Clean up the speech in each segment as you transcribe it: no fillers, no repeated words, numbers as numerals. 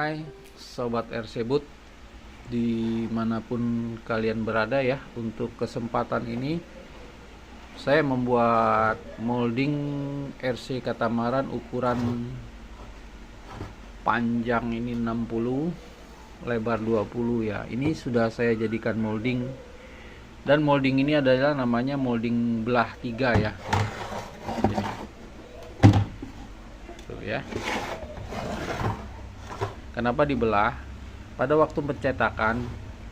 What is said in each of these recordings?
Hai Sobat RC Boot dimanapun kalian berada ya. Untuk kesempatan ini saya membuat molding RC katamaran ukuran panjang ini 60, lebar 20 ya. Ini sudah saya jadikan molding, dan molding ini adalah namanya molding belah 3 ya. Tuh ya. Kenapa dibelah? Pada waktu pencetakan,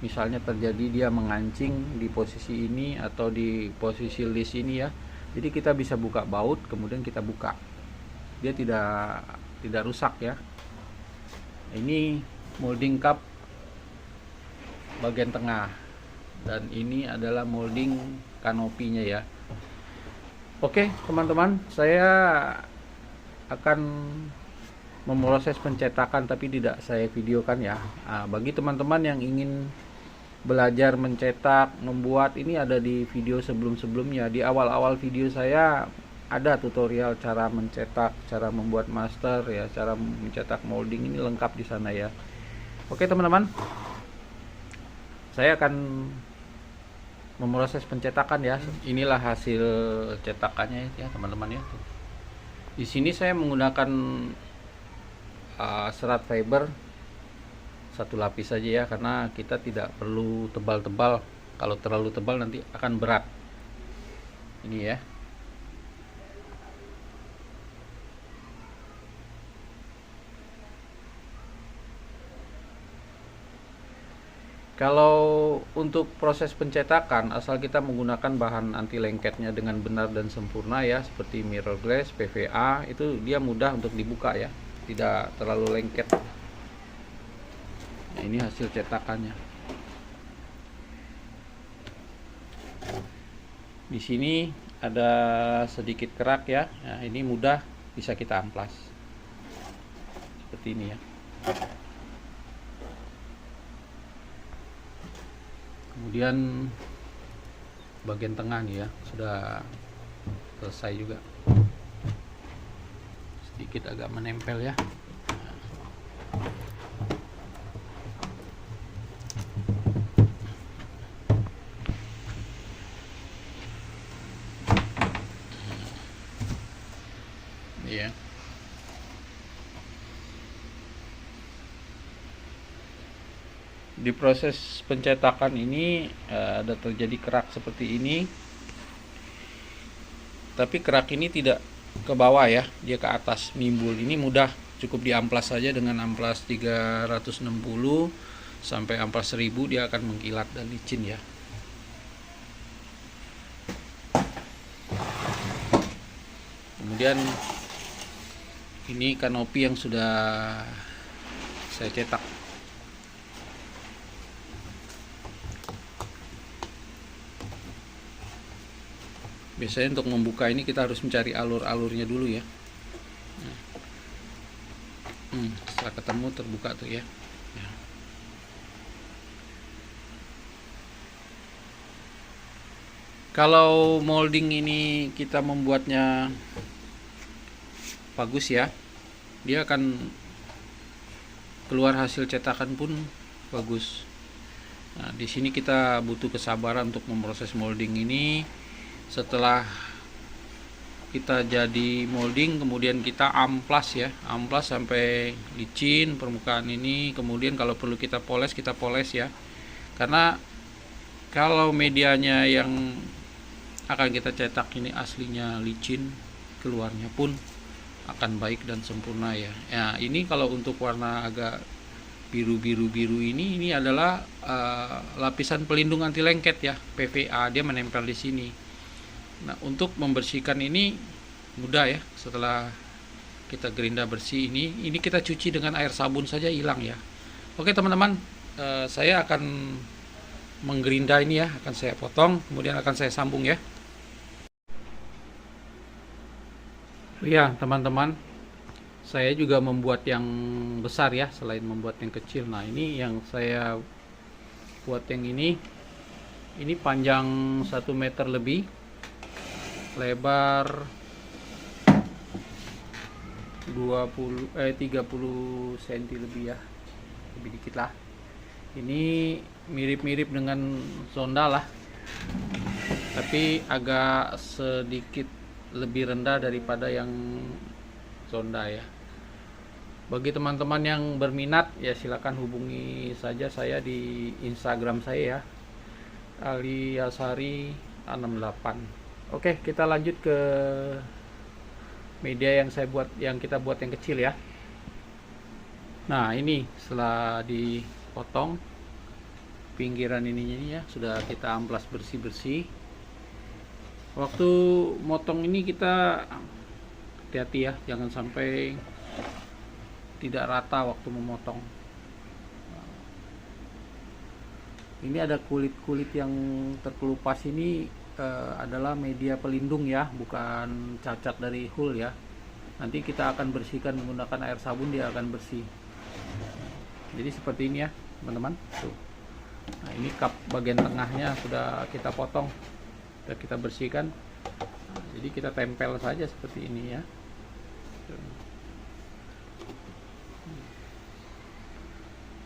misalnya terjadi dia mengancing di posisi ini atau di posisi list ini ya. Jadi kita bisa buka baut, kemudian kita buka. Dia tidak rusak ya. Ini molding cup bagian tengah, dan ini adalah molding kanopinya ya. Oke teman-teman, saya akan memproses pencetakan tapi tidak saya videokan ya. Bagi teman-teman yang ingin belajar mencetak, membuat, ini ada di video sebelum-sebelumnya. Di awal-awal video saya ada tutorial cara mencetak, cara membuat master ya, cara mencetak molding, ini lengkap di sana ya. Oke teman-teman, saya akan memproses pencetakan ya. Inilah hasil cetakannya ya teman-teman ya. Di sini saya menggunakan serat fiber satu lapis saja ya, karena kita tidak perlu tebal-tebal. Kalau terlalu tebal nanti akan berat. Ini ya. Kalau untuk proses pencetakan, asal kita menggunakan bahan anti lengketnya dengan benar dan sempurna ya, seperti mirror glass, PVA, itu dia mudah untuk dibuka ya, tidak terlalu lengket. Nah, ini hasil cetakannya. Di sini ada sedikit kerak ya. Nah, ini mudah bisa kita amplas. Seperti ini ya. Kemudian bagian tengah nih ya, sudah selesai juga. Sedikit agak menempel ya. Ya. Di proses pencetakan ini ada terjadi kerak seperti ini, tapi kerak ini tidak ke bawah ya, dia ke atas nimbul. Ini mudah, cukup diamplas saja dengan amplas 360 sampai amplas 1000, dia akan mengkilat dan licin ya. Kemudian ini kanopi yang sudah saya cetak. Biasanya untuk membuka ini kita harus mencari alur-alurnya dulu ya. Setelah ketemu terbuka tuh ya. Kalau molding ini kita membuatnya bagus ya, dia akan keluar hasil cetakan pun bagus. Nah, di sini kita butuh kesabaran untuk memproses molding ini. Setelah kita jadi molding, kemudian kita amplas ya, amplas sampai licin permukaan ini. Kemudian kalau perlu kita poles ya, karena kalau medianya yang akan kita cetak ini aslinya licin, keluarnya pun akan baik dan sempurna ya. Ya, ini kalau untuk warna agak biru ini adalah lapisan pelindung anti lengket ya, PVA, dia menempel di sini. Nah, untuk membersihkan ini mudah ya. Setelah kita gerinda bersih ini kita cuci dengan air sabun saja, hilang ya. Oke teman-teman, saya akan menggerinda ini ya, akan saya potong, kemudian akan saya sambung ya. Ya teman-teman, saya juga membuat yang besar ya, selain membuat yang kecil. Nah, ini yang saya buat yang ini panjang 1 meter lebih, lebar 30 cm lebih ya. lebih dikit lah. Ini mirip-mirip dengan Zonda lah, tapi agak sedikit lebih rendah daripada yang Zonda ya. Bagi teman-teman yang berminat ya silakan hubungi saja saya di Instagram saya ya, Aliasari 68. Oke, kita lanjut ke media yang kita buat yang kecil ya. Nah, ini setelah dipotong pinggiran ininya ya, sudah kita amplas bersih-bersih. Waktu motong ini kita hati-hati ya, jangan sampai tidak rata waktu memotong. Ini ada kulit-kulit yang terkelupas ini adalah media pelindung ya, bukan cacat dari hul ya. Nanti kita akan bersihkan menggunakan air sabun, dia akan bersih. Jadi seperti ini ya teman-teman. Tuh. Nah, ini kap bagian tengahnya sudah kita potong, sudah kita bersihkan. Nah, jadi kita tempel saja seperti ini ya.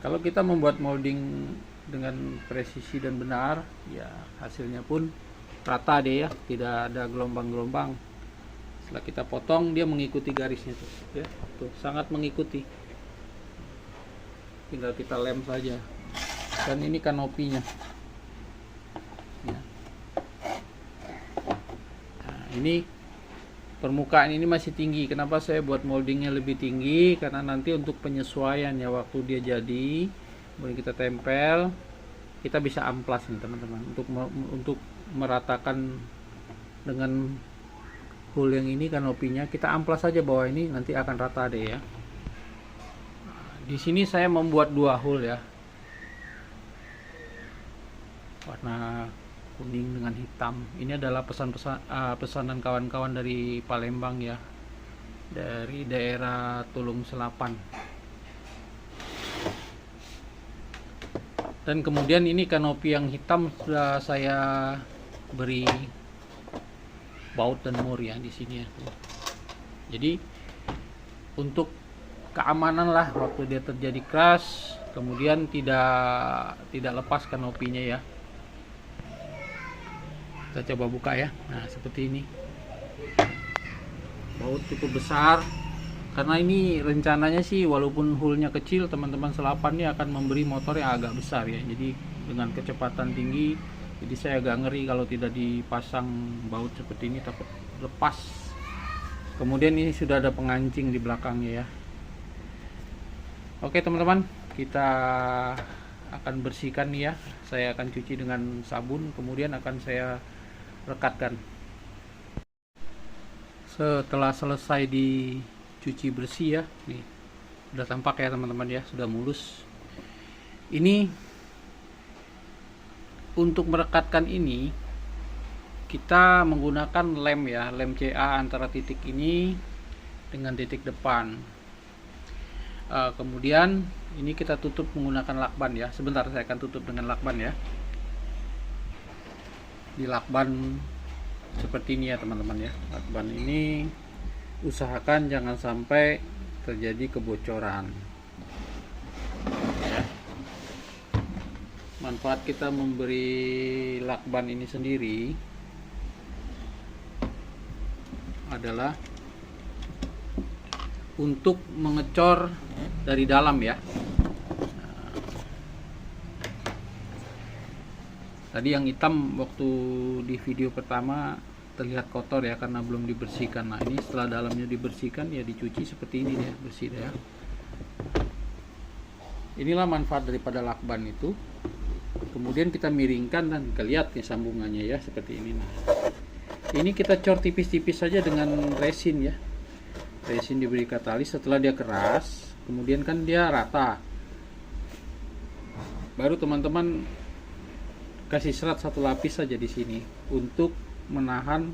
Kalau kita membuat molding dengan presisi dan benar, ya hasilnya pun rata deh ya, tidak ada gelombang-gelombang. Setelah kita potong, dia mengikuti garisnya tuh, ya, tuh sangat mengikuti. Tinggal kita lem saja. Dan ini kanopinya. Ya. Nah, ini permukaan ini masih tinggi. Kenapa saya buat moldingnya lebih tinggi? Karena nanti untuk penyesuaian ya, waktu dia jadi, kemudian kita tempel, kita bisa amplas nih teman-teman, untuk meratakan dengan hul yang ini kanopinya, kita amplas saja bawah ini, nanti akan rata deh ya. Di sini saya membuat 2 hul ya, warna kuning dengan hitam. Ini adalah pesanan kawan-kawan dari Palembang ya, dari daerah Tulung Selapan. Dan kemudian ini kanopi yang hitam sudah saya beri baut dan mur ya di sini ya. Jadi untuk keamanan lah waktu dia terjadi crash, kemudian tidak lepas kanopinya ya. Kita coba buka ya. Nah, seperti ini. Baut cukup besar. Karena ini rencananya sih walaupun hulnya kecil, teman-teman Selapan ini akan memberi motor yang agak besar ya. Jadi dengan kecepatan tinggi, jadi saya agak ngeri kalau tidak dipasang baut seperti ini, takut lepas. Kemudian ini sudah ada pengancing di belakangnya ya. Oke teman-teman, kita akan bersihkan nih ya. Saya akan cuci dengan sabun, kemudian akan saya rekatkan. Setelah selesai dicuci bersih ya, nih udah tampak ya teman-teman ya, sudah mulus. Ini untuk merekatkan ini kita menggunakan lem ya, lem CA antara titik ini dengan titik depan. Kemudian ini kita tutup menggunakan lakban ya. Sebentar, saya akan tutup dengan lakban ya. Di lakban seperti ini ya teman-teman ya. Lakban ini usahakan jangan sampai terjadi kebocoran ya. Manfaat kita memberi lakban ini sendiri adalah untuk mengecor dari dalam ya. Tadi yang hitam waktu di video pertama terlihat kotor ya karena belum dibersihkan. Nah, ini setelah dalamnya dibersihkan ya dicuci seperti ini ya, bersih ya. Inilah manfaat daripada lakban itu. Kemudian kita miringkan dan kelihatan ya sambungannya ya seperti ini. Nah, ini kita cor tipis-tipis saja dengan resin ya. Resin diberi katalis, setelah dia keras, kemudian kan dia rata. Baru teman-teman kasih serat 1 lapis saja di sini untuk menahan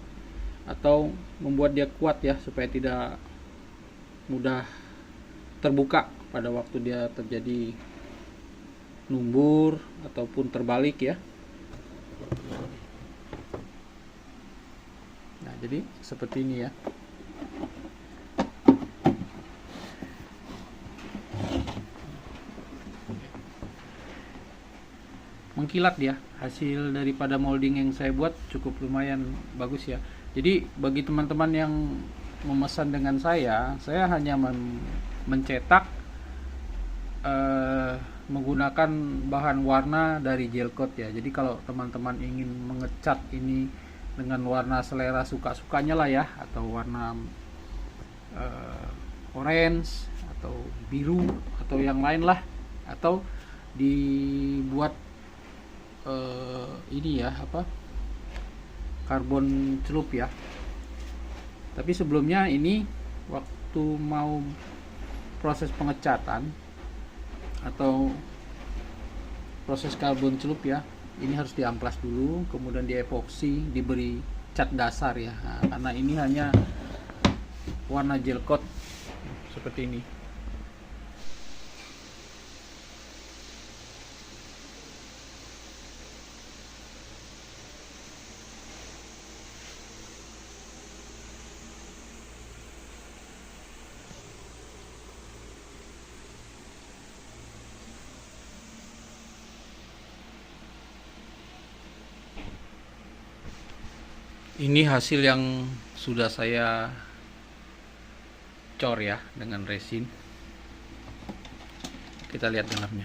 atau membuat dia kuat ya, supaya tidak mudah terbuka pada waktu dia terjadi numbur ataupun terbalik ya. Nah, jadi seperti ini ya. mengkilat ya. Hasil daripada molding yang saya buat cukup lumayan bagus ya. Jadi bagi teman-teman yang memesan dengan saya hanya mencetak menggunakan bahan warna dari gel coat ya. Jadi kalau teman-teman ingin mengecat ini dengan warna selera suka-sukanya lah ya, atau warna orange atau biru atau yang lain lah, atau dibuat ini ya, apa, karbon celup ya. Tapi sebelumnya ini waktu mau proses pengecatan atau proses karbon celup ya, ini harus diamplas dulu, kemudian diepoksi, diberi cat dasar ya. Nah, karena ini hanya warna gel coat seperti ini. Ini hasil yang sudah saya cor ya dengan resin. Kita lihat dalamnya.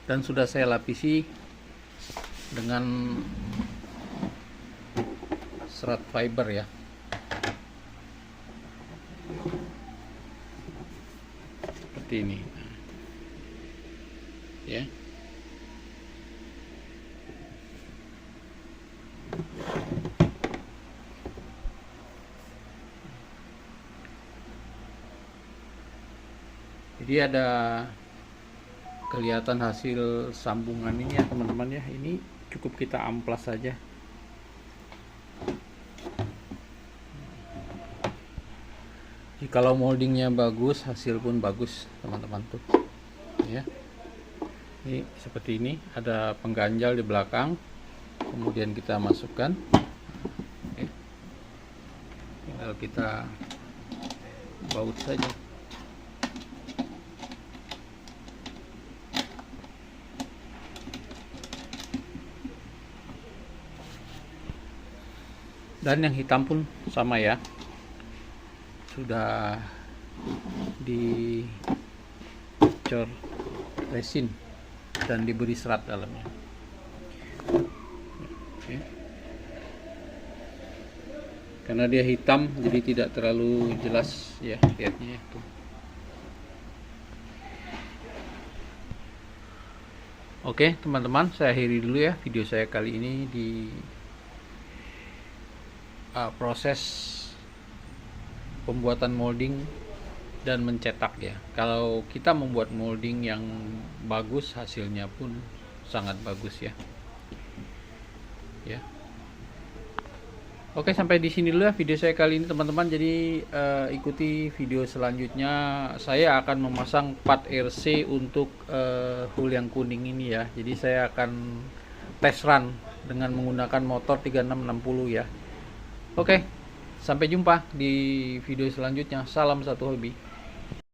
Dan sudah saya lapisi dengan serat fiber ya. Seperti ini. Ya. Jadi ada kelihatan hasil sambungan ini ya teman-teman ya. Ini cukup kita amplas saja. Jadi kalau moldingnya bagus, hasil pun bagus teman-teman tuh. Ya. Ini seperti ini, ada pengganjal di belakang. Kemudian kita masukkan. Tinggal kita baut saja. Dan yang hitam pun sama ya, sudah dicor resin dan diberi serat dalamnya. Oke. Karena dia hitam jadi tidak terlalu jelas ya lihatnya itu. Oke teman-teman, saya akhiri dulu ya video saya kali ini di proses pembuatan molding dan mencetak ya. Kalau kita membuat molding yang bagus, hasilnya pun sangat bagus ya. Ya. Oke, sampai di sini dulu ya video saya kali ini teman-teman. Jadi ikuti video selanjutnya. Saya akan memasang part RC untuk hull yang kuning ini ya. Jadi saya akan test run dengan menggunakan motor 3660 ya. Oke, sampai jumpa di video selanjutnya. Salam satu hobi.